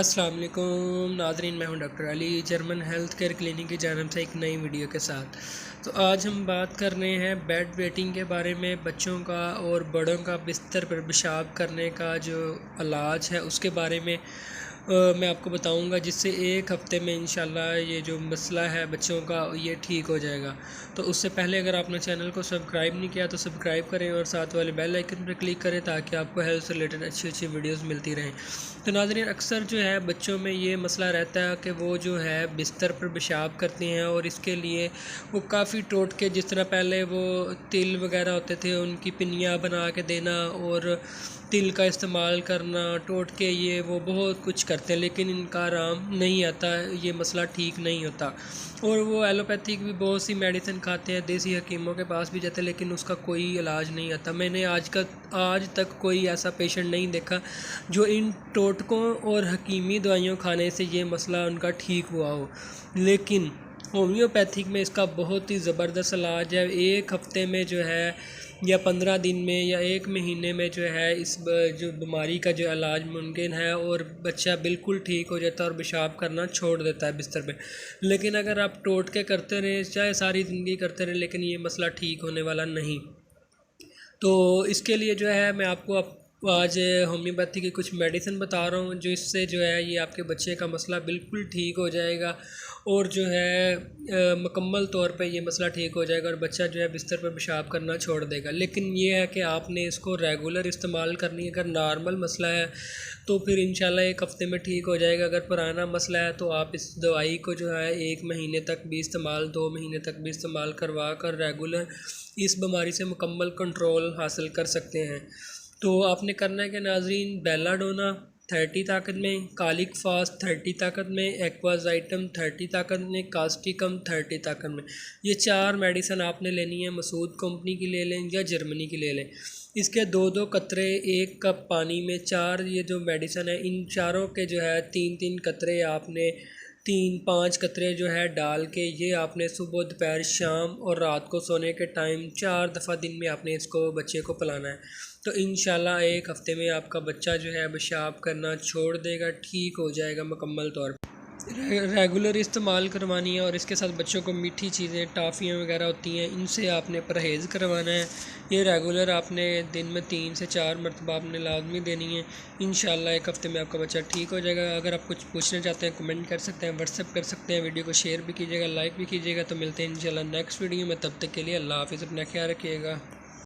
अस्सलाम वालेकुम नाज़रीन, मैं हूं doctor Ali German health care clinic की जानिब से एक नई वीडियो के साथ। तो आज हम बात कर रहे हैं बेड वेटिंग के बारे में। बच्चों का और बड़ों का बिस्तर पर पेशाब करने का जो इलाज है उसके बारे में मैं आपको बताऊंगा, जिससे एक हफ़्ते में इंशाल्लाह ये जो मसला है बच्चों का ये ठीक हो जाएगा। तो उससे पहले अगर आपने चैनल को सब्सक्राइब नहीं किया तो सब्सक्राइब करें और साथ वाले बेल आइकन पर क्लिक करें ताकि आपको हेल्थ से रिलेटेड अच्छी अच्छी वीडियोस मिलती रहें। तो नाज़रीन, अक्सर जो है बच्चों में ये मसला रहता है कि वो जो है बिस्तर पर पेशाब करते हैं और इसके लिए वो काफ़ी टोटके, जिस तरह पहले वो तिल वगैरह होते थे उनकी पिनिया बना के देना और तिल का इस्तेमाल करना, टोटके, ये वो बहुत कुछ करते हैं, लेकिन इनका आराम नहीं आता, ये मसला ठीक नहीं होता। और वो एलोपैथिक भी बहुत सी मेडिसिन खाते हैं, देसी हकीमों के पास भी जाते हैं, लेकिन उसका कोई इलाज नहीं आता। मैंने आज तक कोई ऐसा पेशेंट नहीं देखा जो इन टोटकों और हकीमी दवाइयों खाने से ये मसला उनका ठीक हुआ हो। लेकिन होम्योपैथिक में इसका बहुत ही ज़बरदस्त इलाज है। एक हफ़्ते में जो है या 15 दिन में या 1 महीने में जो है इस जो बीमारी का जो इलाज मुमकिन है और बच्चा बिल्कुल ठीक हो जाता है और पेशाब करना छोड़ देता है बिस्तर पे। लेकिन अगर आप टोटके करते रहें, चाहे सारी ज़िंदगी करते रहें, लेकिन ये मसला ठीक होने वाला नहीं। तो इसके लिए जो है मैं आपको आज होम्योपैथी की कुछ मेडिसिन बता रहा हूँ, जो इससे जो है ये आपके बच्चे का मसला बिल्कुल ठीक हो जाएगा और जो है मुकम्मल तौर पे ये मसला ठीक हो जाएगा और बच्चा जो है बिस्तर पर पेशाब करना छोड़ देगा। लेकिन ये है कि आपने इसको रेगुलर इस्तेमाल करनी है। अगर नॉर्मल मसला है तो फिर इंशाल्लाह 1 हफ़्ते में ठीक हो जाएगा। अगर पुराना मसला है तो आप इस दवाई को जो है 1 महीने तक भी इस्तेमाल, 2 महीने तक भी इस्तेमाल करवा कर रेगुलर इस बीमारी से मुकम्मल कंट्रोल हासिल कर सकते हैं। तो आपने करना है कि नाज़रीन, बेलाडोना 30 ताकत में, कालिक फास्ट 30 ताकत में, एक्वाजाइटम 30 ताकत में, कास्टिकम 30 ताकत में, ये 4 मेडिसिन आपने लेनी है। मसूद कंपनी की ले लें या जर्मनी की ले लें। इसके 2-2 कतरे 1 कप पानी में, 4 ये जो मेडिसिन है इन चारों के जो है 3-3 कतरे आपने 3-5 कतरे जो है डाल के ये आपने सुबह, दोपहर, शाम और रात को सोने के टाइम 4 दफ़ा दिन में आपने इसको बच्चे को पिलाना है। तो इंशाल्लाह 1 हफ़्ते में आपका बच्चा जो है पेशाब करना छोड़ देगा, ठीक हो जाएगा मुकम्मल तौर पर। रेगुलर इस्तेमाल करवानी है और इसके साथ बच्चों को मीठी चीज़ें, टाफ़ियाँ वगैरह होती हैं, इनसे आपने परहेज़ करवाना है। ये रेगुलर आपने दिन में 3 से 4 मरतबा आपने लाजमी देनी है। इंशाल्लाह 1 हफ़्ते में आपका बच्चा ठीक हो जाएगा। अगर आप कुछ पूछना चाहते हैं कमेंट कर सकते हैं, व्हाट्सएप कर सकते हैं, वीडियो को शेयर भी कीजिएगा, लाइक भी कीजिएगा। तो मिलते हैं इंशाल्लाह नेक्स्ट वीडियो में, तब तक के लिए अल्लाह हाफ़िज़, अपना ख्याल रखिएगा।